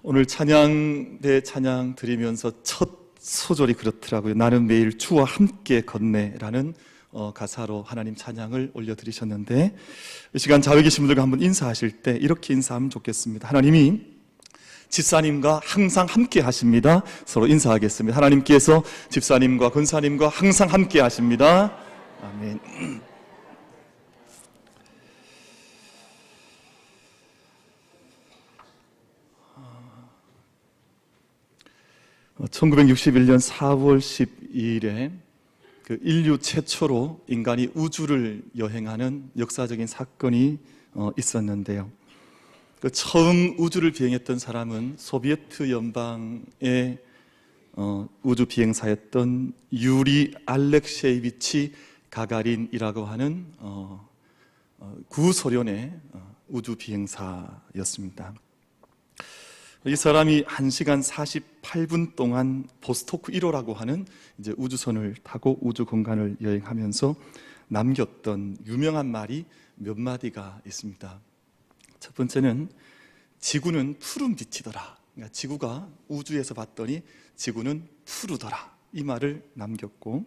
오늘 찬양대 찬양 드리면서 첫 소절이 그렇더라고요. 나는 매일 주와 함께 걷네라는 가사로 하나님 찬양을 올려드리셨는데, 이 시간 좌우에 계신 분들과 한번 인사하실 때 이렇게 인사하면 좋겠습니다. 하나님이 집사님과 항상 함께 하십니다. 서로 인사하겠습니다. 하나님께서 집사님과 권사님과 항상 함께 하십니다. 아멘. 1961년 4월 12일에 그 인류 최초로 인간이 우주를 여행하는 역사적인 사건이 있었는데요. 그 처음 우주를 비행했던 사람은 소비에트 연방의 우주 비행사였던 유리 알렉셰이비치 가가린이라고 하는 구소련의 우주 비행사였습니다. 이 사람이 1시간 48분 동안 보스토크 1호라고 하는 이제 우주선을 타고 우주 공간을 여행하면서 남겼던 유명한 말이 몇 마디가 있습니다. 첫 번째는 지구는 푸른 빛이더라. 그러니까 지구가 우주에서 봤더니 지구는 푸르더라. 이 말을 남겼고,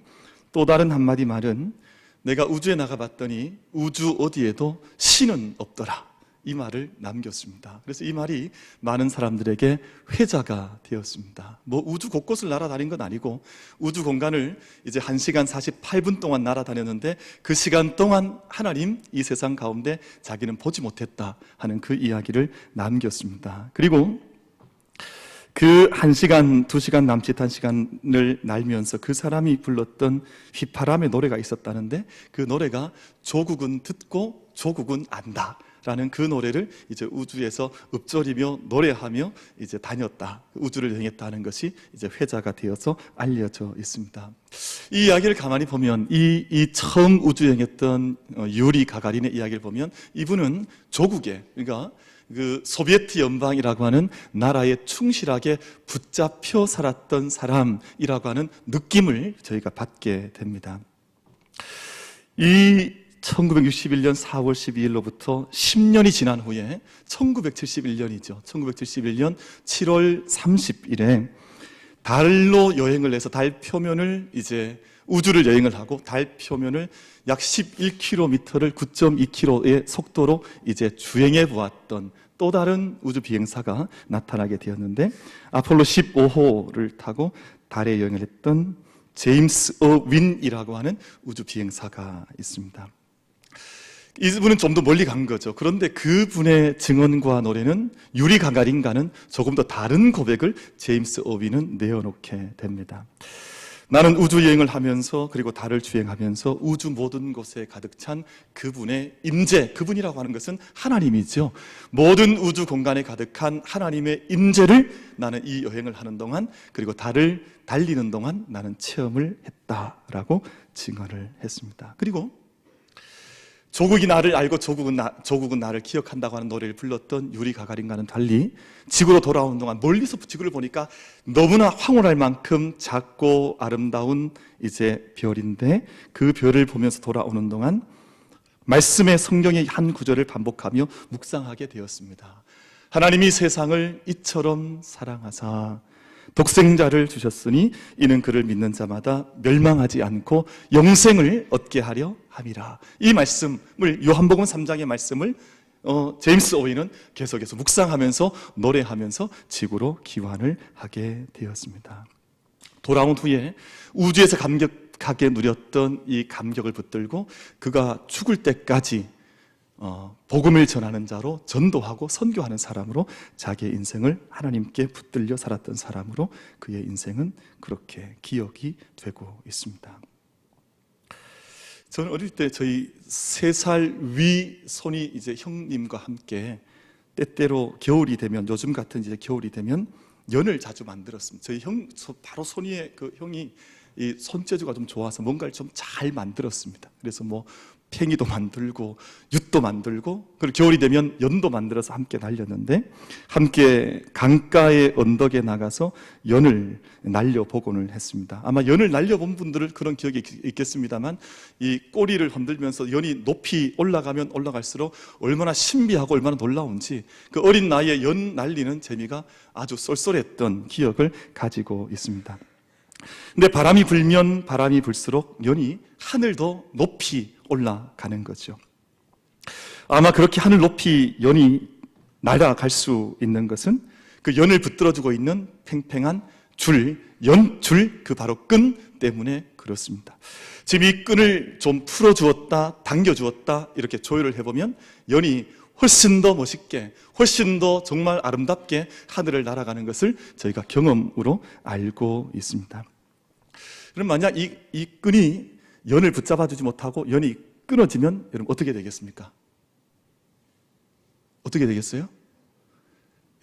또 다른 한마디 말은 내가 우주에 나가봤더니 우주 어디에도 신은 없더라. 이 말을 남겼습니다. 그래서 이 말이 많은 사람들에게 회자가 되었습니다. 뭐 우주 곳곳을 날아다닌 건 아니고 우주 공간을 이제 1시간 48분 동안 날아다녔는데 그 시간 동안 하나님 이 세상 가운데 자기는 보지 못했다 하는 그 이야기를 남겼습니다. 그리고 그 1시간, 2시간 남짓한 시간을 날면서 그 사람이 불렀던 휘파람의 노래가 있었다는데, 그 노래가 조국은 듣고 조국은 안다 라는 그 노래를 이제 우주에서 읊조리며 노래하며 이제 다녔다, 우주를 여행했다는 것이 이제 회자가 되어서 알려져 있습니다. 이 이야기를 가만히 보면 이 처음 우주 여행했던 유리 가가린의 이야기를 보면 이분은 조국에, 그러니까 그 소비에트 연방이라고 하는 나라에 충실하게 붙잡혀 살았던 사람이라고 하는 느낌을 저희가 받게 됩니다. 이 1961년 4월 12일로부터 10년이 지난 후에 1971년이죠. 1971년 7월 30일에 달로 여행을 해서 달 표면을 이제 우주를 여행을 하고 달 표면을 약 11km를 9.2km의 속도로 이제 주행해 보았던 또 다른 우주 비행사가 나타나게 되었는데, 아폴로 15호를 타고 달에 여행을 했던 제임스 어윈이라고 하는 우주 비행사가 있습니다. 이분은 좀 더 멀리 간 거죠. 그런데 그분의 증언과 노래는 유리 가가린과는 조금 더 다른 고백을 제임스 어윈은 내어놓게 됩니다. 나는 우주 여행을 하면서 그리고 달을 주행하면서 우주 모든 곳에 가득 찬 그분의 임재, 그분이라고 하는 것은 하나님이죠. 모든 우주 공간에 가득한 하나님의 임재를 나는 이 여행을 하는 동안, 그리고 달을 달리는 동안 나는 체험을 했다라고 증언을 했습니다. 그리고 조국이 나를 알고 조국은 나를 기억한다고 하는 노래를 불렀던 유리 가가린과는 달리 지구로 돌아오는 동안 멀리서 지구를 보니까 너무나 황홀할 만큼 작고 아름다운 이제 별인데, 그 별을 보면서 돌아오는 동안 말씀의 성경의 한 구절을 반복하며 묵상하게 되었습니다. 하나님이 세상을 이처럼 사랑하사 독생자를 주셨으니 이는 그를 믿는 자마다 멸망하지 않고 영생을 얻게 하려 함이라. 이 말씀을, 요한복음 3장의 말씀을 제임스 오웬은 계속해서 묵상하면서 노래하면서 지구로 귀환을 하게 되었습니다. 돌아온 후에 우주에서 감격하게 누렸던 이 감격을 붙들고 그가 죽을 때까지 복음을 전하는 자로, 전도하고 선교하는 사람으로 자기의 인생을 하나님께 붙들려 살았던 사람으로 그의 인생은 그렇게 기억이 되고 있습니다. 저는 어릴 때 저희 3살 위 손이 이제 형님과 함께 때때로 겨울이 되면, 요즘 같은 이제 겨울이 되면 연을 자주 만들었습니다. 저희 바로 손위에 그 형이 이 손재주가 좀 좋아서 뭔가를 좀 잘 만들었습니다. 그래서 뭐 팽이도 만들고 윷도 만들고 그리고 겨울이 되면 연도 만들어서 함께 날렸는데 함께 강가의 언덕에 나가서 연을 날려보곤을 했습니다. 아마 연을 날려본 분들은 그런 기억이 있겠습니다만 이 꼬리를 흔들면서 연이 높이 올라가면 올라갈수록 얼마나 신비하고 얼마나 놀라운지 그 어린 나이에 연 날리는 재미가 아주 쏠쏠했던 기억을 가지고 있습니다. 근데 바람이 불면 바람이 불수록 연이 하늘 더 높이 올라가는 거죠. 아마 그렇게 하늘 높이 연이 날아갈 수 있는 것은 그 연을 붙들어주고 있는 팽팽한 줄, 연줄, 그 바로 끈 때문에 그렇습니다. 지금 이 끈을 좀 풀어주었다, 당겨주었다 이렇게 조율을 해보면 연이 훨씬 더 멋있게, 훨씬 더 정말 아름답게 하늘을 날아가는 것을 저희가 경험으로 알고 있습니다. 그럼 만약 이 끈이 연을 붙잡아주지 못하고 연이 끊어지면 여러분 어떻게 되겠습니까? 어떻게 되겠어요?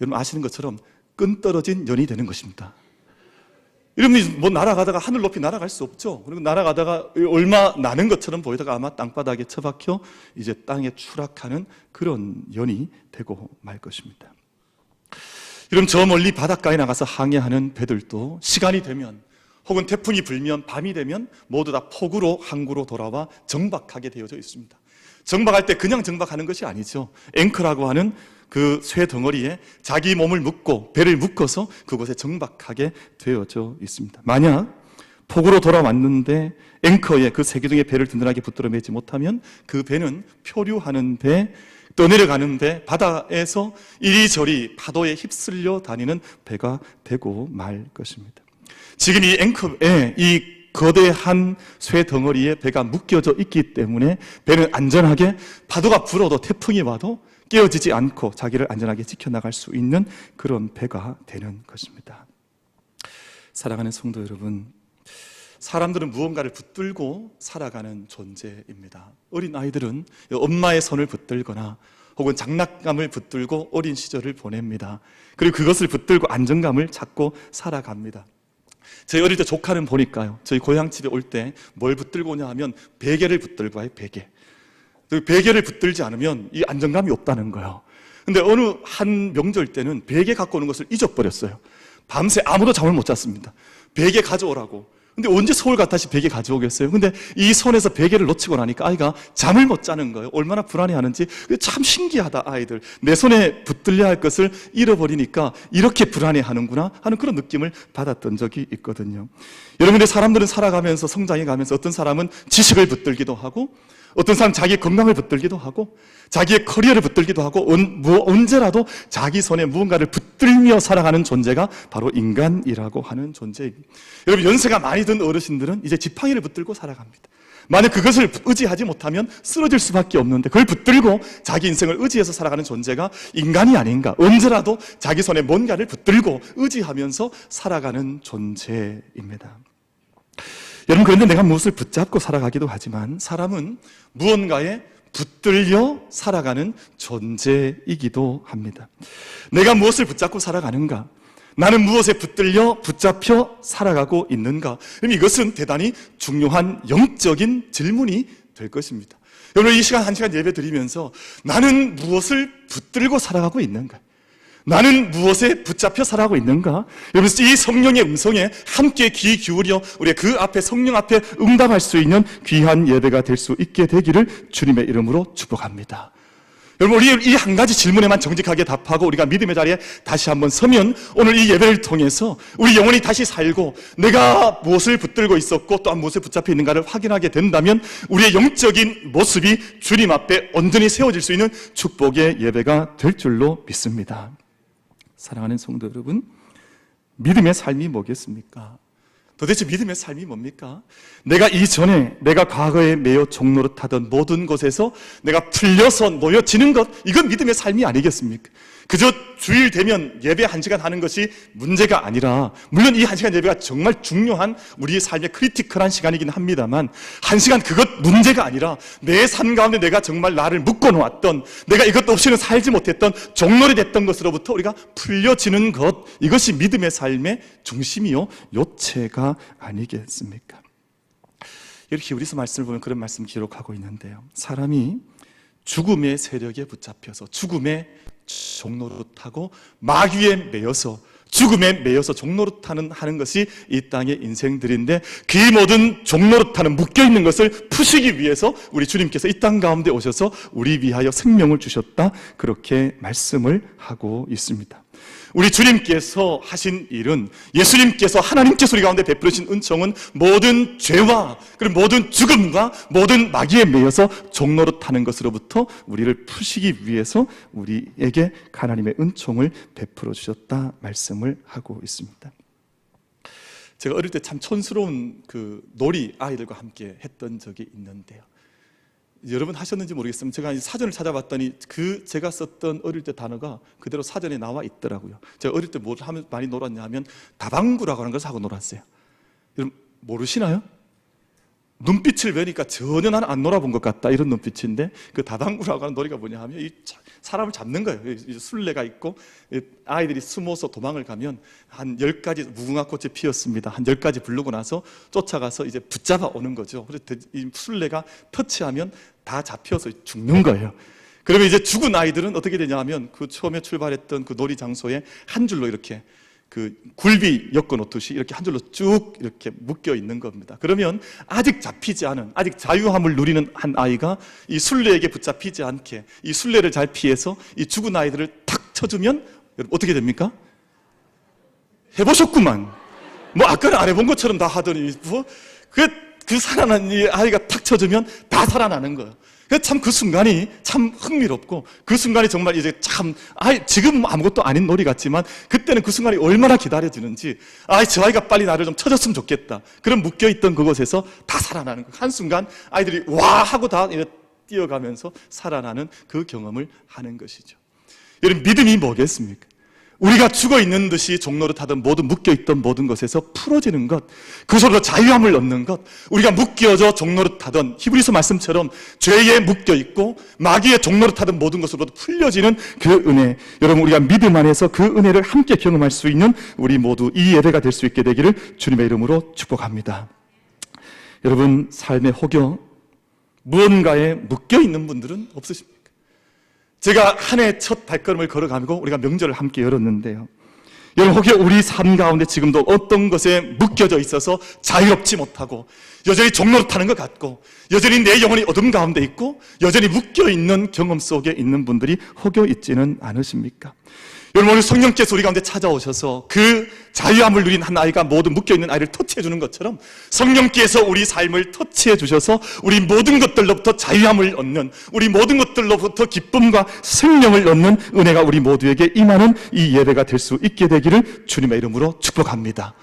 여러분 아시는 것처럼 끈 떨어진 연이 되는 것입니다. 여러분이 뭐 날아가다가 하늘 높이 날아갈 수 없죠. 그리고 날아가다가 얼마 나는 것처럼 보이다가 아마 땅바닥에 처박혀 이제 땅에 추락하는 그런 연이 되고 말 것입니다. 여러분 저 멀리 바닷가에 나가서 항해하는 배들도 시간이 되면 혹은 태풍이 불면 밤이 되면 모두 다 폭우로 항구로 돌아와 정박하게 되어져 있습니다. 정박할 때 그냥 정박하는 것이 아니죠. 앵커라고 하는 그 쇠 덩어리에 자기 몸을 묶고 배를 묶어서 그곳에 정박하게 되어져 있습니다. 만약 폭우로 돌아왔는데 앵커에 그 세기둥의 배를 든든하게 붙들어 매지 못하면 그 배는 표류하는 배, 떠내려가는 배, 바다에서 이리저리 파도에 휩쓸려 다니는 배가 되고 말 것입니다. 지금 이 앵커에 이 거대한 쇠 덩어리에 배가 묶여져 있기 때문에 배는 안전하게 파도가 불어도 태풍이 와도 깨어지지 않고 자기를 안전하게 지켜나갈 수 있는 그런 배가 되는 것입니다. 사랑하는 성도 여러분, 사람들은 무언가를 붙들고 살아가는 존재입니다. 어린 아이들은 엄마의 손을 붙들거나 혹은 장난감을 붙들고 어린 시절을 보냅니다. 그리고 그것을 붙들고 안정감을 찾고 살아갑니다. 저희 어릴 때 조카는 보니까요, 저희 고향집에 올 때 뭘 붙들고 오냐 하면 베개를 붙들고 와요. 베개. 베개를 붙들지 않으면 이 안정감이 없다는 거예요. 근데 어느 한 명절 때는 베개 갖고 오는 것을 잊어버렸어요. 밤새 아무도 잠을 못 잤습니다. 베개 가져오라고. 근데 언제 서울 같아서 베개 가져오겠어요? 근데 이 손에서 베개를 놓치고 나니까 아이가 잠을 못 자는 거예요. 얼마나 불안해하는지. 참 신기하다, 아이들. 내 손에 붙들려야 할 것을 잃어버리니까 이렇게 불안해하는구나 하는 그런 느낌을 받았던 적이 있거든요. 여러분들 사람들은 살아가면서 성장해가면서 어떤 사람은 지식을 붙들기도 하고 어떤 사람은 자기의 건강을 붙들기도 하고 자기의 커리어를 붙들기도 하고 언제라도 자기 손에 무언가를 붙들며 살아가는 존재가 바로 인간이라고 하는 존재입니다. 여러분 연세가 많이 든 어르신들은 이제 지팡이를 붙들고 살아갑니다. 만약 그것을 의지하지 못하면 쓰러질 수밖에 없는데 그걸 붙들고 자기 인생을 의지해서 살아가는 존재가 인간이 아닌가. 언제라도 자기 손에 뭔가를 붙들고 의지하면서 살아가는 존재입니다. 여러분 그런데 내가 무엇을 붙잡고 살아가기도 하지만 사람은 무언가에 붙들려 살아가는 존재이기도 합니다. 내가 무엇을 붙잡고 살아가는가? 나는 무엇에 붙잡혀 살아가고 있는가? 그럼 이것은 대단히 중요한 영적인 질문이 될 것입니다. 여러분 이 시간 한 시간 예배 드리면서 나는 무엇을 붙들고 살아가고 있는가? 나는 무엇에 붙잡혀 살아가고 있는가? 여러분 이 성령의 음성에 함께 귀 기울여 우리 그 앞에 성령 앞에 응답할 수 있는 귀한 예배가 될 수 있게 되기를 주님의 이름으로 축복합니다. 여러분 우리 이 한 가지 질문에만 정직하게 답하고 우리가 믿음의 자리에 다시 한번 서면 오늘 이 예배를 통해서 우리 영혼이 다시 살고 내가 무엇을 붙들고 있었고 또한 무엇에 붙잡혀 있는가를 확인하게 된다면 우리의 영적인 모습이 주님 앞에 온전히 세워질 수 있는 축복의 예배가 될 줄로 믿습니다. 사랑하는 성도 여러분, 믿음의 삶이 뭐겠습니까? 도대체 믿음의 삶이 뭡니까? 내가 이전에 내가 과거에 매여 종노릇하던 모든 것에서 내가 풀려서 놓여지는 것, 이건 믿음의 삶이 아니겠습니까? 그저 주일 되면 예배 1시간 하는 것이 문제가 아니라 물론 이 1시간 예배가 정말 중요한 우리의 삶의 크리티컬한 시간이긴 합니다만 1시간 그것 문제가 아니라 내 삶 가운데 내가 정말 나를 묶어놓았던 내가 이것 없이는 살지 못했던 종노릇했던 것으로부터 우리가 풀려지는 것, 이것이 믿음의 삶의 중심이요 요체가 아니겠습니까? 이렇게 히브리서 말씀을 보면 그런 말씀 기록하고 있는데요. 사람이 죽음의 세력에 붙잡혀서 죽음의 종노릇하고 마귀에 매여서 죽음에 매여서 종노릇하는 것이 이 땅의 인생들인데, 그 모든 종노릇하는 묶여있는 것을 푸시기 위해서 우리 주님께서 이 땅 가운데 오셔서 우리 위하여 생명을 주셨다, 그렇게 말씀을 하고 있습니다. 우리 주님께서 하신 일은, 예수님께서 하나님께서 우리 가운데 베풀으신 은총은 모든 죄와 그리고 모든 죽음과 모든 마귀에 매여서 종노릇하는 것으로부터 우리를 푸시기 위해서 우리에게 하나님의 은총을 베풀어 주셨다 말씀을 하고 있습니다. 제가 어릴 때 참 촌스러운 그 놀이 아이들과 함께 했던 적이 있는데요. 여러분 하셨는지 모르겠지만 제가 사전을 찾아봤더니 제가 썼던 어릴 때 단어가 그대로 사전에 나와 있더라고요. 제가 어릴 때 뭘 하면 많이 놀았냐 하면 다방구라고 하는 것을 하고 놀았어요. 여러분 모르시나요? 눈빛을 뵈니까 전혀 나는 안 놀아본 것 같다, 이런 눈빛인데, 그 다방구라고 하는 놀이가 뭐냐 하면 이 사람을 잡는 거예요. 술래가 있고 아이들이 숨어서 도망을 가면 한 10가지 무궁화꽃이 피었습니다. 한 10가지 부르고 나서 쫓아가서 이제 붙잡아 오는 거죠. 그래서 이 술래가 터치하면 다 잡혀서 죽는 거예요. 그러면 이제 죽은 아이들은 어떻게 되냐 하면 그 처음에 출발했던 그 놀이 장소에 한 줄로 이렇게 그 굴비 엮어 놓듯이 이렇게 한 줄로 쭉 이렇게 묶여 있는 겁니다. 그러면 아직 잡히지 않은, 아직 자유함을 누리는 한 아이가 이 술래에게 붙잡히지 않게 이 술래를 잘 피해서 이 죽은 아이들을 탁 쳐주면 여러분 어떻게 됩니까? 해보셨구만. 뭐 아까는 안 해본 것처럼 다 하더니 그 살아난 이 아이가 탁 쳐주면 다 살아나는 거예요. 참 그 순간이 참 흥미롭고, 그 순간이 정말 이제 참 지금 아무것도 아닌 놀이 같지만 그때는 그 순간이 얼마나 기다려지는지, 저 아이가 빨리 나를 좀 쳐줬으면 좋겠다, 그런 묶여있던 그곳에서 다 살아나는 거예요. 한순간 아이들이 와 하고 다 뛰어가면서 살아나는 그 경험을 하는 것이죠. 여러분 믿음이 뭐겠습니까? 우리가 죽어있는 듯이 종노릇하던 모든 묶여있던 모든 것에서 풀어지는 것, 그것으로 자유함을 얻는 것, 우리가 묶여져 종노릇하던 히브리서 말씀처럼 죄에 묶여있고 마귀의 종노릇하던 모든 것으로부터 풀려지는 그 은혜, 여러분 우리가 믿음 안에서 그 은혜를 함께 경험할 수 있는 우리 모두 이 예배가 될 수 있게 되기를 주님의 이름으로 축복합니다. 여러분 삶의 혹여 무언가에 묶여있는 분들은 없으십니까? 제가 한 해 첫 발걸음을 걸어가고 우리가 명절을 함께 열었는데요, 여러분 혹여 우리 삶 가운데 지금도 어떤 것에 묶여져 있어서 자유롭지 못하고 여전히 종노릇하는 것 같고 여전히 내 영혼이 어둠 가운데 있고 여전히 묶여있는 경험 속에 있는 분들이 혹여 있지는 않으십니까? 여러분 오늘 성령께서 우리 가운데 찾아오셔서 그 자유함을 누린 한 아이가 모든 묶여있는 아이를 터치해 주는 것처럼 성령께서 우리 삶을 터치해 주셔서 우리 모든 것들로부터 자유함을 얻는, 우리 모든 것들로부터 기쁨과 생명을 얻는 은혜가 우리 모두에게 임하는 이 예배가 될 수 있게 되기를 주님의 이름으로 축복합니다.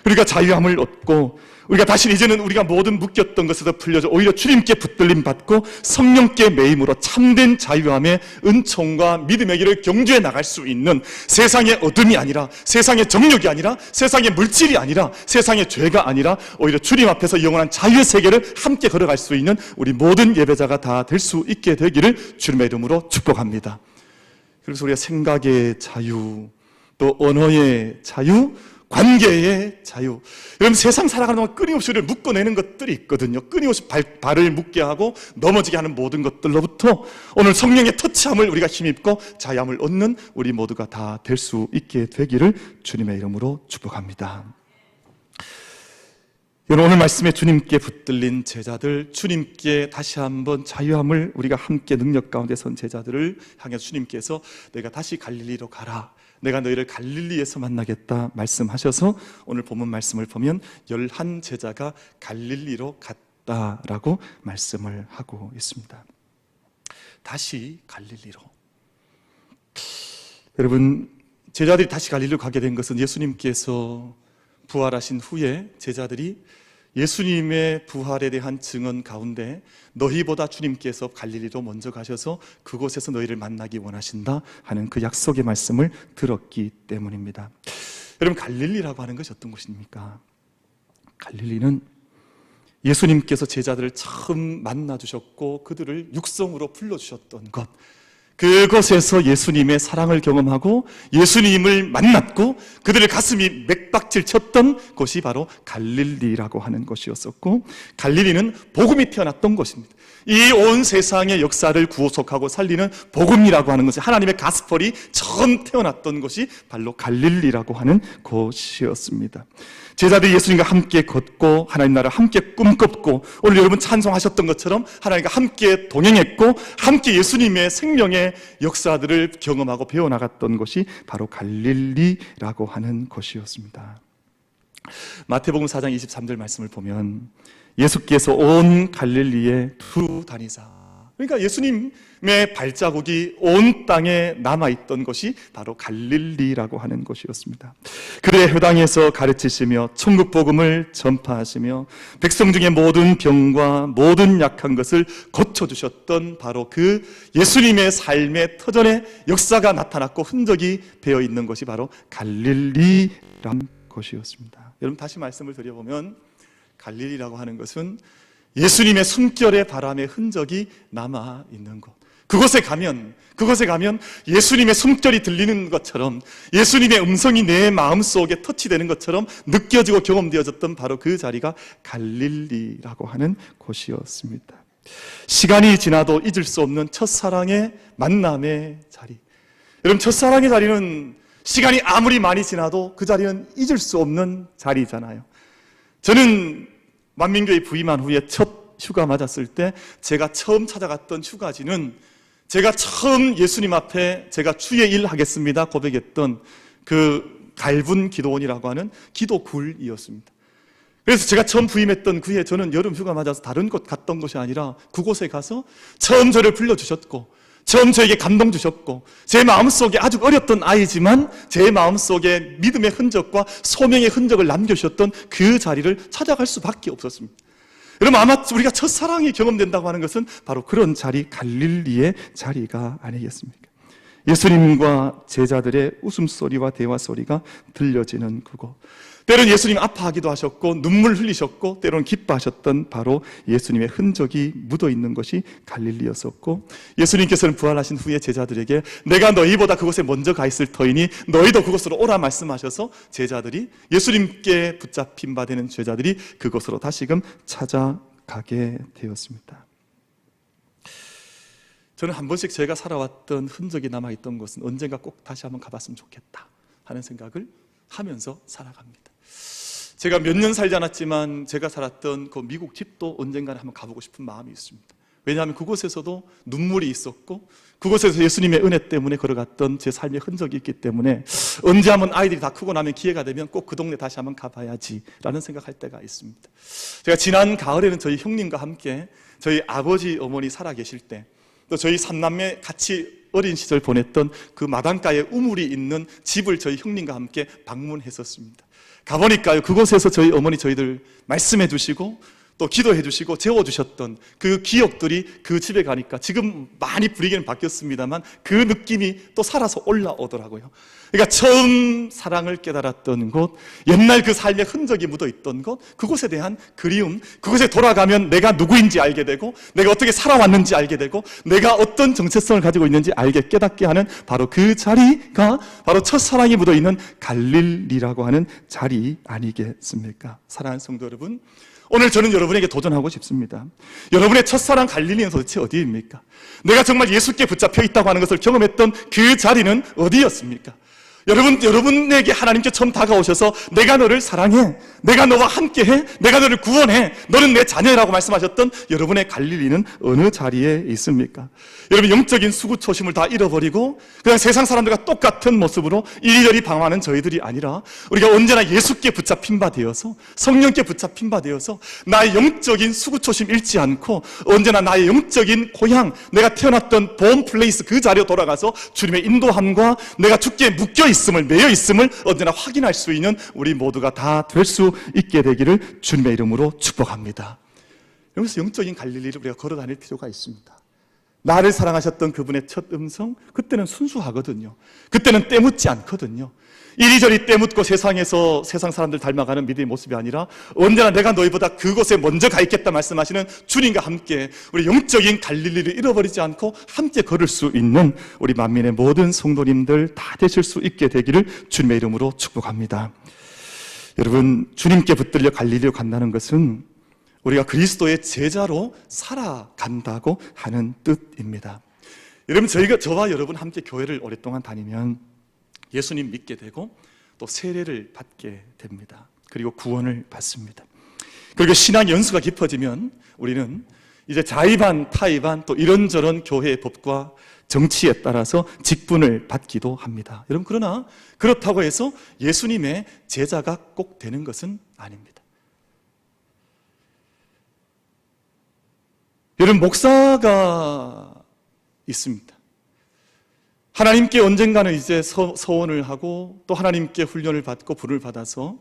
우리가 자유함을 얻고 우리가 다시 이제는 우리가 모든 묶였던 것에서 풀려져 오히려 주님께 붙들림 받고 성령께 매임으로 참된 자유함의 은총과 믿음의 길을 경주해 나갈 수 있는, 세상의 어둠이 아니라, 세상의 정욕이 아니라, 세상의 물질이 아니라, 세상의 죄가 아니라 오히려 주님 앞에서 영원한 자유의 세계를 함께 걸어갈 수 있는 우리 모든 예배자가 다 될 수 있게 되기를 주님의 이름으로 축복합니다. 그래서 우리가 생각의 자유, 또 언어의 자유, 관계의 자유, 여러분 세상 살아가는 동안 끊임없이 우리를 묶어내는 것들이 있거든요. 끊임없이 발을 묶게 하고 넘어지게 하는 모든 것들로부터 오늘 성령의 터치함을 우리가 힘입고 자유함을 얻는 우리 모두가 다 될 수 있게 되기를 주님의 이름으로 축복합니다. 여러분 오늘 말씀에 주님께 붙들린 제자들, 주님께 다시 한번 자유함을 우리가 함께 능력 가운데 선 제자들을 향해서 주님께서 내가 다시 갈릴리로 가라, 내가 너희를 갈릴리에서 만나겠다 말씀하셔서 오늘 본문 말씀을 보면 11제자가 갈릴리로 갔다라고 말씀을 하고 있습니다. 다시 갈릴리로. 여러분 제자들이 다시 갈릴리로 가게 된 것은 예수님께서 부활하신 후에 제자들이 예수님의 부활에 대한 증언 가운데 너희보다 주님께서 갈릴리로 먼저 가셔서 그곳에서 너희를 만나기 원하신다 하는 그 약속의 말씀을 들었기 때문입니다. 여러분 갈릴리라고 하는 것이 어떤 곳입니까? 갈릴리는 예수님께서 제자들을 처음 만나 주셨고 그들을 육성으로 불러주셨던 것, 그곳에서 예수님의 사랑을 경험하고 예수님을 만났고 그들의 가슴이 맥박질 쳤던 곳이 바로 갈릴리라고 하는 곳이었었고, 갈릴리는 복음이 태어났던 곳입니다. 이 온 세상의 역사를 구속하고 살리는 복음이라고 하는 것이, 하나님의 가스펠이 처음 태어났던 곳이 바로 갈릴리라고 하는 곳이었습니다. 제자들이 예수님과 함께 걷고 하나님 나라를 함께 꿈꿨고, 오늘 여러분 찬송하셨던 것처럼 하나님과 함께 동행했고 함께 예수님의 생명의 역사들을 경험하고 배워나갔던 곳이 바로 갈릴리라고 하는 곳이었습니다. 마태복음 4장 23절 말씀을 보면 예수께서 온 갈릴리에 두루 다니사, 그러니까 예수님의 발자국이 온 땅에 남아있던 곳이 바로 갈릴리라고 하는 곳이었습니다. 그의 회당에서 가르치시며 천국 복음을 전파하시며 백성 중에 모든 병과 모든 약한 것을 고쳐주셨던 바로 그 예수님의 삶의 터전의 역사가 나타났고 흔적이 배어있는 곳이 바로 갈릴리라는 곳이었습니다. 여러분, 다시 말씀을 드려보면 갈릴리라고 하는 것은 예수님의 숨결의 바람의 흔적이 남아있는 곳, 그곳에 가면 예수님의 숨결이 들리는 것처럼, 예수님의 음성이 내 마음속에 터치되는 것처럼 느껴지고 경험되어졌던 바로 그 자리가 갈릴리라고 하는 곳이었습니다. 시간이 지나도 잊을 수 없는 첫사랑의 만남의 자리. 여러분, 첫사랑의 자리는 시간이 아무리 많이 지나도 그 자리는 잊을 수 없는 자리잖아요. 저는 만민교회 부임한 후에 첫 휴가 맞았을 때 제가 처음 찾아갔던 휴가지는 제가 처음 예수님 앞에 제가 주의 일 하겠습니다 고백했던 그 갈분 기도원이라고 하는 기도굴이었습니다. 그래서 제가 처음 부임했던 그해 저는 여름 휴가 맞아서 다른 곳 갔던 것이 아니라 그곳에 가서 처음 저를 불러주셨고 처음 저에게 감동 주셨고, 제 마음속에 아주 어렸던 아이지만 제 마음속에 믿음의 흔적과 소명의 흔적을 남겨주셨던 그 자리를 찾아갈 수밖에 없었습니다. 여러분, 아마 우리가 첫사랑이 경험된다고 하는 것은 바로 그런 자리, 갈릴리의 자리가 아니겠습니까? 예수님과 제자들의 웃음소리와 대화소리가 들려지는 그곳, 때로는 예수님 아파하기도 하셨고 눈물 흘리셨고 때로는 기뻐하셨던 바로 예수님의 흔적이 묻어있는 것이 갈릴리였었고, 예수님께서는 부활하신 후에 제자들에게 내가 너희보다 그곳에 먼저 가 있을 터이니 너희도 그곳으로 오라 말씀하셔서 제자들이, 예수님께 붙잡힌 바 되는 제자들이 그곳으로 다시금 찾아가게 되었습니다. 저는 한 번씩 제가 살아왔던 흔적이 남아있던 곳은 언젠가 꼭 다시 한번 가봤으면 좋겠다 하는 생각을 하면서 살아갑니다. 제가 몇 년 살지 않았지만 제가 살았던 그 미국 집도 언젠가는 한번 가보고 싶은 마음이 있습니다. 왜냐하면 그곳에서도 눈물이 있었고 그곳에서 예수님의 은혜 때문에 걸어갔던 제 삶의 흔적이 있기 때문에 언제 한번 아이들이 다 크고 나면 기회가 되면 꼭 그 동네 다시 한번 가봐야지라는 생각할 때가 있습니다. 제가 지난 가을에는 저희 형님과 함께 저희 아버지 어머니 살아 계실 때, 또 저희 삼남매 같이 어린 시절 보냈던 그 마당가에 우물이 있는 집을 저희 형님과 함께 방문했었습니다. 가보니까요, 그곳에서 저희 어머니 저희들 말씀해 주시고 또 기도해 주시고 재워주셨던 그 기억들이 그 집에 가니까 지금 많이 분위기는 바뀌었습니다만 그 느낌이 또 살아서 올라오더라고요. 그러니까 처음 사랑을 깨달았던 곳, 옛날 그 삶의 흔적이 묻어있던 곳, 그곳에 대한 그리움, 그곳에 돌아가면 내가 누구인지 알게 되고 내가 어떻게 살아왔는지 알게 되고 내가 어떤 정체성을 가지고 있는지 알게 깨닫게 하는 바로 그 자리가 바로 첫사랑이 묻어있는 갈릴리라고 하는 자리 아니겠습니까? 사랑하는 성도 여러분, 오늘 저는 여러분에게 도전하고 싶습니다. 여러분의 첫사랑 갈릴리는 도대체 어디입니까? 내가 정말 예수께 붙잡혀 있다고 하는 것을 경험했던 그 자리는 어디였습니까? 여러분에게 하나님께 처음 다가오셔서 내가 너를 사랑해, 내가 너와 함께해, 내가 너를 구원해, 너는 내 자녀라고 말씀하셨던 여러분의 갈릴리는 어느 자리에 있습니까? 여러분, 영적인 수구초심을 다 잃어버리고 그냥 세상 사람들과 똑같은 모습으로 이리저리 방황하는 저희들이 아니라 우리가 언제나 예수께 붙잡힌 바 되어서, 성령께 붙잡힌 바 되어서 나의 영적인 수구초심 잃지 않고 언제나 나의 영적인 고향, 내가 태어났던 본 플레이스 그 자리로 돌아가서 주님의 인도함과 내가 주께 묶여있음을, 매여있음을 언제나 확인할 수 있는 우리 모두가 다 될 수 있게 되기를 주님의 이름으로 축복합니다. 여기서 영적인 갈릴리를 우리가 걸어 다닐 필요가 있습니다. 나를 사랑하셨던 그분의 첫 음성, 그때는 순수하거든요. 그때는 때묻지 않거든요. 이리저리 떼묻고 세상에서 세상 사람들 닮아가는 믿음의 모습이 아니라 언제나 내가 너희보다 그곳에 먼저 가 있겠다 말씀하시는 주님과 함께 우리 영적인 갈릴리를 잃어버리지 않고 함께 걸을 수 있는 우리 만민의 모든 성도님들 다 되실 수 있게 되기를 주님의 이름으로 축복합니다. 여러분, 주님께 붙들려 갈릴리로 간다는 것은 우리가 그리스도의 제자로 살아간다고 하는 뜻입니다. 여러분, 저와 여러분 함께 교회를 오랫동안 다니면 예수님 믿게 되고 또 세례를 받게 됩니다. 그리고 구원을 받습니다. 그리고 신앙 연수가 깊어지면 우리는 이제 자의반 타의반 또 이런저런 교회의 법과 정치에 따라서 직분을 받기도 합니다. 여러분, 그러나 그렇다고 해서 예수님의 제자가 꼭 되는 것은 아닙니다. 여러분, 목사가 있습니다. 하나님께 언젠가는 이제 서원을 하고 또 하나님께 훈련을 받고 불을 받아서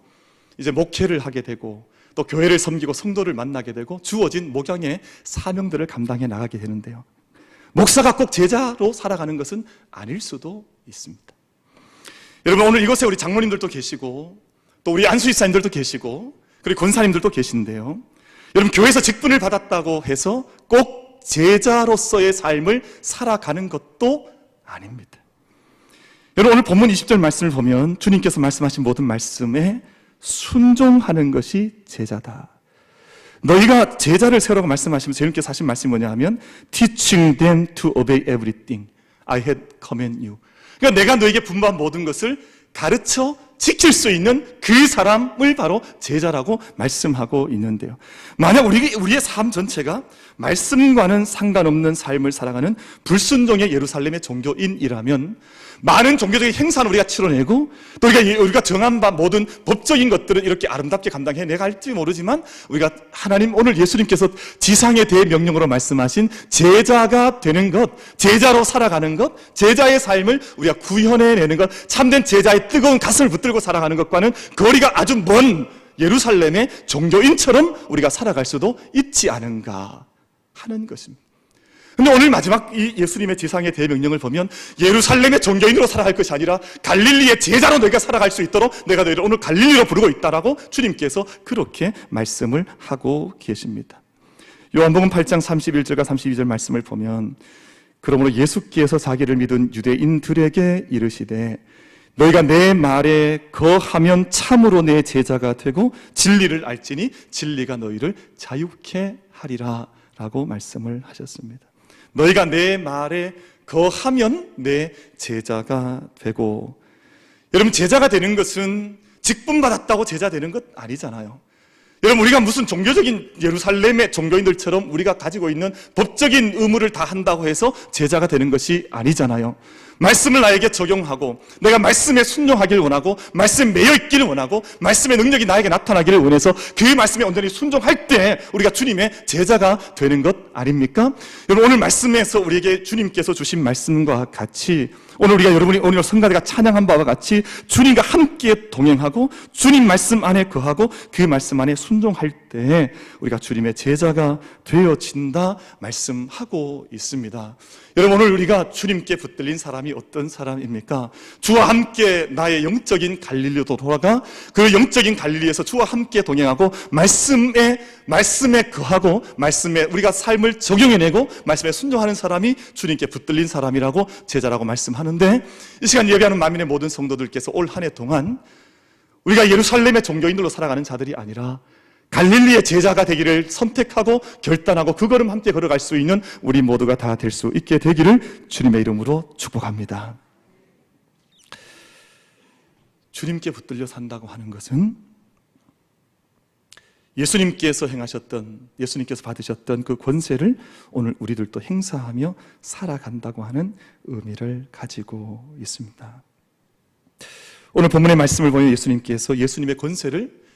이제 목회를 하게 되고 또 교회를 섬기고 성도를 만나게 되고 주어진 목양의 사명들을 감당해 나가게 되는데요. 목사가 꼭 제자로 살아가는 것은 아닐 수도 있습니다. 여러분, 오늘 이곳에 우리 장로님들도 계시고 또 우리 안수집사님들도 계시고 그리고 권사님들도 계신데요. 여러분, 교회에서 직분을 받았다고 해서 꼭 제자로서의 삶을 살아가는 것도 아닙니다. 여러분, 오늘 본문 20절 말씀을 보면 주님께서 말씀하신 모든 말씀에 순종하는 것이 제자다. 너희가 제자를 세우라고 말씀하시면서 주님께서 하신 말씀이 뭐냐 하면 Teaching them to obey everything I had commanded you. 그러니까 내가 너에게 분부한 모든 것을 가르쳐 지킬 수 있는 그 사람을 바로 제자라고 말씀하고 있는데요. 만약 우리의 삶 전체가 말씀과는 상관없는 삶을 살아가는 불순종의 예루살렘의 종교인이라면 많은 종교적인 행사는 우리가 치러내고 또 우리가 정한 바 모든 법적인 것들은 이렇게 아름답게 감당해 내갈지 모르지만 우리가 하나님 오늘 예수님께서 지상의 대명령으로 말씀하신 제자가 되는 것, 제자로 살아가는 것, 제자의 삶을 우리가 구현해내는 것, 참된 제자의 뜨거운 가슴을 붙들고 살아가는 것과는 거리가 아주 먼 예루살렘의 종교인처럼 우리가 살아갈 수도 있지 않은가 하는 것입니다. 근데 오늘 마지막 이 예수님의 지상의 대명령을 보면 예루살렘의 종교인으로 살아갈 것이 아니라 갈릴리의 제자로 너희가 살아갈 수 있도록 내가 너희를 오늘 갈릴리로 부르고 있다라고 주님께서 그렇게 말씀을 하고 계십니다. 요한복음 8장 31절과 32절 말씀을 보면 그러므로 예수께서 자기를 믿은 유대인들에게 이르시되 너희가 내 말에 거하면 참으로 내 제자가 되고 진리를 알지니 진리가 너희를 자유케 하리라 라고 말씀을 하셨습니다. 너희가 내 말에 거하면 내 제자가 되고, 여러분, 제자가 되는 것은 직분받았다고 제자 되는 것 아니잖아요. 여러분, 우리가 무슨 종교적인 예루살렘의 종교인들처럼 우리가 가지고 있는 법적인 의무를 다 한다고 해서 제자가 되는 것이 아니잖아요. 말씀을 나에게 적용하고 내가 말씀에 순종하기를 원하고 말씀에 매여 있기를 원하고 말씀의 능력이 나에게 나타나기를 원해서 그 말씀에 온전히 순종할 때 우리가 주님의 제자가 되는 것 아닙니까? 여러분, 오늘 말씀에서 우리에게 주님께서 주신 말씀과 같이 오늘 우리가 여러분이 오늘 성가대가 찬양한 바와 같이 주님과 함께 동행하고 주님 말씀 안에 거하고 그 말씀 안에 순종할 때 우리가 주님의 제자가 되어진다 말씀하고 있습니다. 여러분, 오늘 우리가 주님께 붙들린 사람이 어떤 사람입니까? 주와 함께 나의 영적인 갈릴리로 돌아가 그 영적인 갈릴리에서 주와 함께 동행하고 말씀에 거하고 말씀에 우리가 삶을 적용해내고 말씀에 순종하는 사람이 주님께 붙들린 사람이라고 제자라고 말씀하는데, 이 시간 예배하는 만민의 모든 성도들께서 올 한 해 동안 우리가 예루살렘의 종교인들로 살아가는 자들이 아니라 갈릴리의 제자가 되기를 선택하고 결단하고 그 걸음 함께 걸어갈 수 있는 우리 모두가 다 될 수 있게 되기를 주님의 이름으로 축복합니다. 주님께 붙들려 산다고 하는 것은 예수님께서 받으셨던 그 권세를 오늘 우리들도 행사하며 살아간다고 하는 의미를 가지고 있습니다. 오늘 본문의 말씀을 보면 예수님께서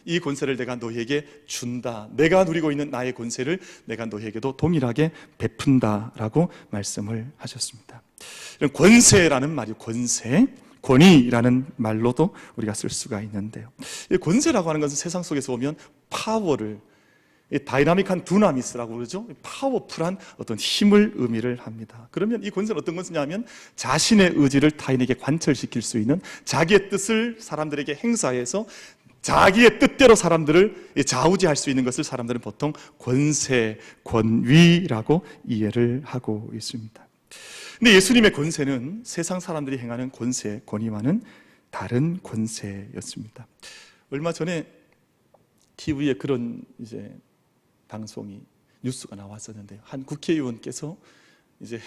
이 권세를 내가 너희에게 준다. 내가 누리고 있는 나의 권세를 내가 너희에게도 동일하게 베푼다라고 말씀을 하셨습니다. 권세라는 말이 권위라는 말로도 우리가 쓸 수가 있는데요. 이 권세라고 하는 것은 세상 속에서 보면 파워를, 이 다이나믹한 두나미스라고 그러죠. 파워풀한 어떤 힘을 의미를 합니다. 그러면 이 권세는 어떤 권세냐면 자신의 의지를 타인에게 관철시킬 수 있는, 자기의 뜻을 사람들에게 행사해서 자기의 뜻대로 사람들을 좌우지할 수 있는 것을 사람들은 보통 권세, 권위라고 이해를 하고 있습니다. 근데 예수님의 권세는 세상 사람들이 행하는 권세, 권위와는 다른 권세였습니다. 얼마 전에 TV에 그런 방송이, 뉴스가 나왔었는데요. 한 국회의원께서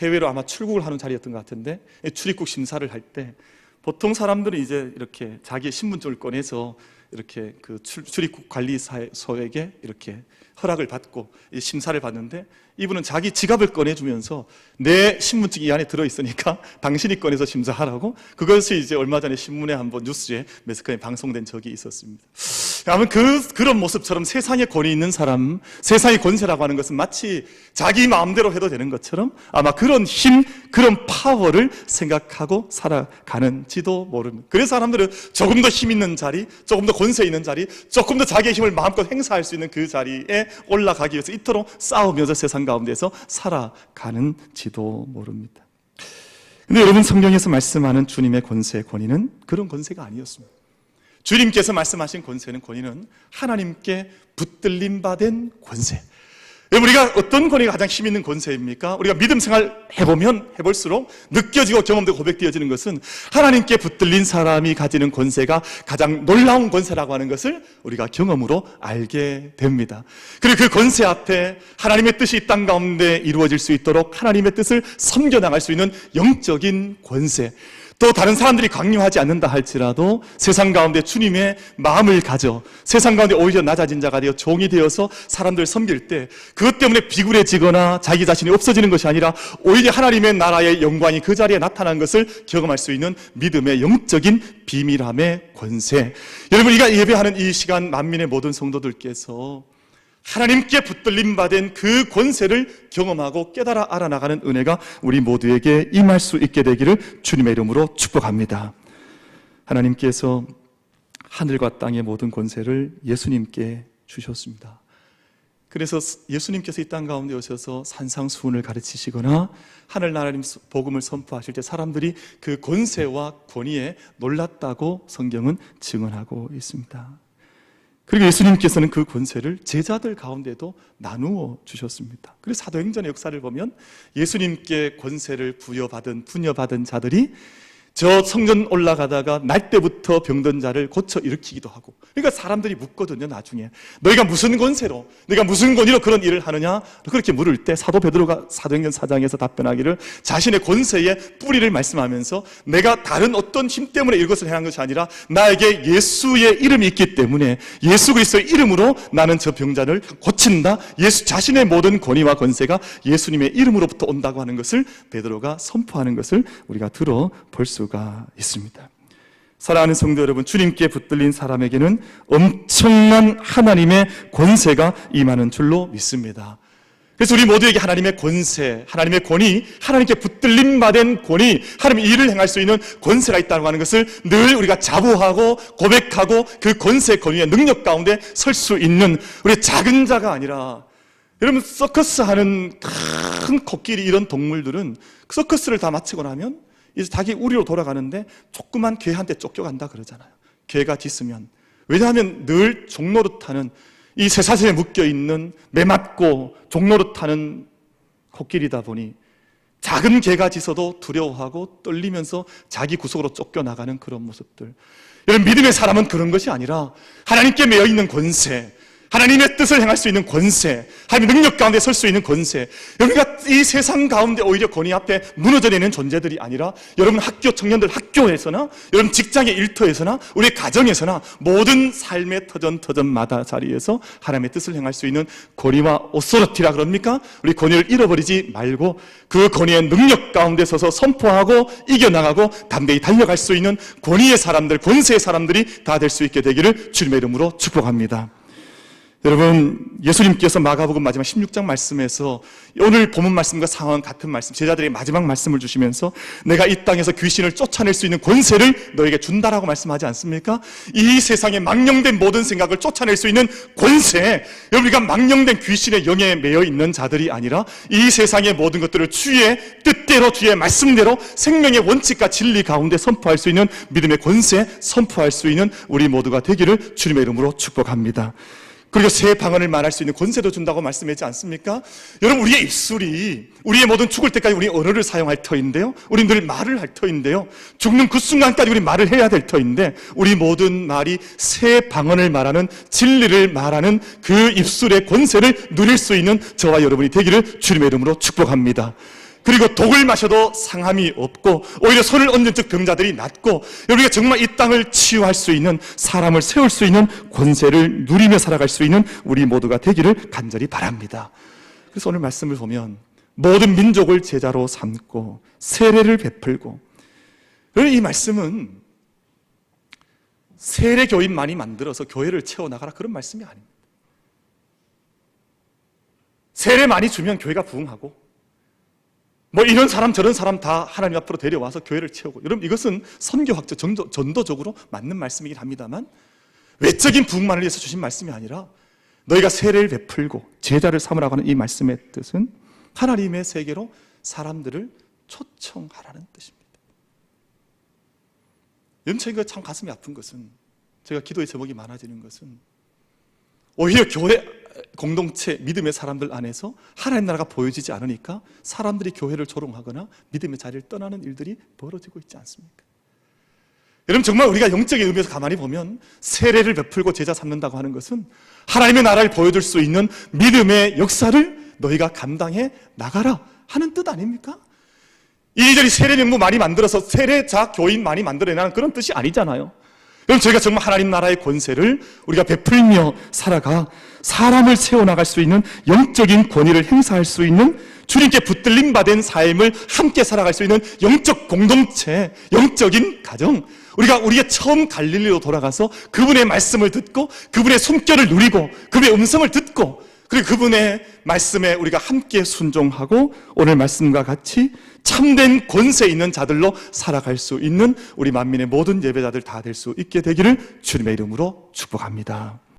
해외로 아마 출국을 하는 자리였던 것 같은데, 출입국 심사를 할 때 보통 사람들은 이렇게 자기의 신분증을 꺼내서 이렇게 그 출입국 관리소에게 이렇게 허락을 받고 심사를 받는데, 이분은 자기 지갑을 꺼내주면서 내 신분증이 이 안에 들어있으니까 당신이 꺼내서 심사하라고, 그것이 얼마 전에 신문에 한번 뉴스에 매스컴에 방송된 적이 있었습니다. 아마 그런 모습처럼 세상에 권위 있는 사람, 세상의 권세라고 하는 것은 마치 자기 마음대로 해도 되는 것처럼 아마 그런 힘, 그런 파워를 생각하고 살아가는지도 모릅니다. 그래서 사람들은 조금 더 힘 있는 자리, 조금 더 권세 있는 자리, 조금 더 자기의 힘을 마음껏 행사할 수 있는 그 자리에 올라가기 위해서 이토록 싸우면서 세상 가운데서 살아가는지도 모릅니다. 근데 여러분, 성경에서 말씀하는 주님의 권세, 권위는 그런 권세가 아니었습니다. 주님께서 말씀하신 권세는, 권위는 하나님께 붙들림 받은 권세. 우리가 어떤 권위가 가장 힘 있는 권세입니까? 우리가 믿음 생활 해보면 해볼수록 느껴지고 경험되고 고백되어지는 것은 하나님께 붙들린 사람이 가지는 권세가 가장 놀라운 권세라고 하는 것을 우리가 경험으로 알게 됩니다. 그리고 그 권세 앞에 하나님의 뜻이 이 땅 가운데 이루어질 수 있도록 하나님의 뜻을 섬겨나갈 수 있는 영적인 권세, 또 다른 사람들이 강요하지 않는다 할지라도 세상 가운데 주님의 마음을 가져 세상 가운데 오히려 낮아진 자가 되어 종이 되어서 사람들을 섬길 때 그것 때문에 비굴해지거나 자기 자신이 없어지는 것이 아니라 오히려 하나님의 나라의 영광이 그 자리에 나타난 것을 경험할 수 있는 믿음의 영적인 비밀함의 권세. 여러분, 우리가 예배하는 이 시간 만민의 모든 성도들께서 하나님께 붙들림 받은 그 권세를 경험하고 깨달아 알아나가는 은혜가 우리 모두에게 임할 수 있게 되기를 주님의 이름으로 축복합니다. 하나님께서 하늘과 땅의 모든 권세를 예수님께 주셨습니다. 그래서 예수님께서 이 땅 가운데 오셔서 산상수훈을 가르치시거나 하늘나라님 복음을 선포하실 때 사람들이 그 권세와 권위에 놀랐다고 성경은 증언하고 있습니다. 그리고 예수님께서는 그 권세를 제자들 가운데도 나누어 주셨습니다. 그래서 사도행전의 역사를 보면 예수님께 권세를 부여받은 자들이 저 성전 올라가다가 날 때부터 병든 자를 고쳐 일으키기도 하고, 그러니까 사람들이 묻거든요. 나중에 너희가 무슨 권세로, 너희가 무슨 권위로 그런 일을 하느냐, 그렇게 물을 때 사도 베드로가 사도행전 4장에서 답변하기를 자신의 권세의 뿌리를 말씀하면서 내가 다른 어떤 힘 때문에 이것을 행한 것이 아니라 나에게 예수의 이름이 있기 때문에 예수 그리스도의 이름으로 나는 저 병자를 고친다, 예수 자신의 모든 권위와 권세가 예수님의 이름으로부터 온다고 하는 것을 베드로가 선포하는 것을 우리가 들어볼 수가 있습니다. 사랑하는 성도 여러분, 주님께 붙들린 사람에게는 엄청난 하나님의 권세가 임하는 줄로 믿습니다. 그래서 우리 모두에게 하나님의 권세, 하나님의 권위, 하나님께 붙들림 받은 권위, 하나님의 일을 행할 수 있는 권세가 있다고 하는 것을 늘 우리가 자부하고 고백하고 그 권세, 권위의 능력 가운데 설 수 있는 우리 작은 자가 아니라, 여러분, 서커스 하는 큰 코끼리 이런 동물들은 서커스를 다 마치고 나면 이제 자기 우리로 돌아가는데 조그만 개한테 쫓겨간다 그러잖아요. 개가 짖으면. 왜냐하면 늘 종노릇하는 이 쇠사슬에 묶여있는 매맞고 종노릇하는 코끼리다 보니 작은 개가 짖어도 두려워하고 떨리면서 자기 구석으로 쫓겨나가는 그런 모습들. 여러분, 믿음의 사람은 그런 것이 아니라 하나님께 매여있는 권세, 하나님의 뜻을 행할 수 있는 권세, 하나님의 능력 가운데 설 수 있는 권세. 여러분가 이 세상 가운데 오히려 권위 앞에 무너져 내는 존재들이 아니라 여러분 학교 청년들 학교에서나 여러분 직장의 일터에서나 우리 가정에서나 모든 삶의 터전마다 자리에서 하나님의 뜻을 행할 수 있는 권위와 오소리티라 그럽니까? 우리 권위를 잃어버리지 말고 그 권위의 능력 가운데 서서 선포하고 이겨나가고 담대히 달려갈 수 있는 권위의 사람들, 권세의 사람들이 다 될 수 있게 되기를 주님의 이름으로 축복합니다. 여러분, 예수님께서 마가복음 마지막 16장 말씀에서 오늘 본문 말씀과 상황 같은 말씀, 제자들에게 마지막 말씀을 주시면서 내가 이 땅에서 귀신을 쫓아낼 수 있는 권세를 너에게 준다라고 말씀하지 않습니까? 이 세상에 망령된 모든 생각을 쫓아낼 수 있는 권세, 우리가 망령된 귀신의 영에 매여 있는 자들이 아니라 이 세상의 모든 것들을 주의 뜻대로, 주의 말씀대로 생명의 원칙과 진리 가운데 선포할 수 있는 믿음의 권세, 선포할 수 있는 우리 모두가 되기를 주님의 이름으로 축복합니다. 그리고 새 방언을 말할 수 있는 권세도 준다고 말씀했지 않습니까? 여러분, 우리의 입술이 우리의 모든 죽을 때까지 우리 언어를 사용할 터인데요, 우리 늘 말을 할 터인데요, 죽는 그 순간까지 우리 말을 해야 될 터인데, 우리 모든 말이 새 방언을 말하는, 진리를 말하는 그 입술의 권세를 누릴 수 있는 저와 여러분이 되기를 주님의 이름으로 축복합니다. 그리고 독을 마셔도 상함이 없고 오히려 손을 얹은 즉 병자들이 낫고, 우리가 정말 이 땅을 치유할 수 있는, 사람을 세울 수 있는 권세를 누리며 살아갈 수 있는 우리 모두가 되기를 간절히 바랍니다. 그래서 오늘 말씀을 보면 모든 민족을 제자로 삼고 세례를 베풀고, 이 말씀은 세례 교인만이 만들어서 교회를 채워나가라 그런 말씀이 아닙니다. 세례 많이 주면 교회가 부흥하고, 이런 사람 저런 사람 다 하나님 앞으로 데려와서 교회를 채우고, 여러분 이것은 선교학적 전도적으로 맞는 말씀이긴 합니다만, 외적인 부흥만을 위해서 주신 말씀이 아니라 너희가 세례를 베풀고 제자를 삼으라고 하는 이 말씀의 뜻은 하나님의 세계로 사람들을 초청하라는 뜻입니다. 연체가 참 가슴이 아픈 것은, 제가 기도의 제목이 많아지는 것은 오히려 교회 공동체, 믿음의 사람들 안에서 하나님 나라가 보여지지 않으니까 사람들이 교회를 조롱하거나 믿음의 자리를 떠나는 일들이 벌어지고 있지 않습니까? 여러분, 정말 우리가 영적인 의미에서 가만히 보면 세례를 베풀고 제자 삼는다고 하는 것은 하나님의 나라를 보여줄 수 있는 믿음의 역사를 너희가 감당해 나가라 하는 뜻 아닙니까? 이리저리 세례 명부 많이 만들어서 세례자 교인 많이 만들어내는 그런 뜻이 아니잖아요. 그럼 저희가 정말 하나님 나라의 권세를 우리가 베풀며 살아가 사람을 세워나갈 수 있는 영적인 권위를 행사할 수 있는, 주님께 붙들림 받은 삶을 함께 살아갈 수 있는 영적 공동체, 영적인 가정, 우리가 처음 갈릴리로 돌아가서 그분의 말씀을 듣고 그분의 숨결을 누리고 그분의 음성을 듣고, 그리고 그분의 말씀에 우리가 함께 순종하고 오늘 말씀과 같이 참된 권세 있는 자들로 살아갈 수 있는 우리 만민의 모든 예배자들 다 될 수 있게 되기를 주님의 이름으로 축복합니다.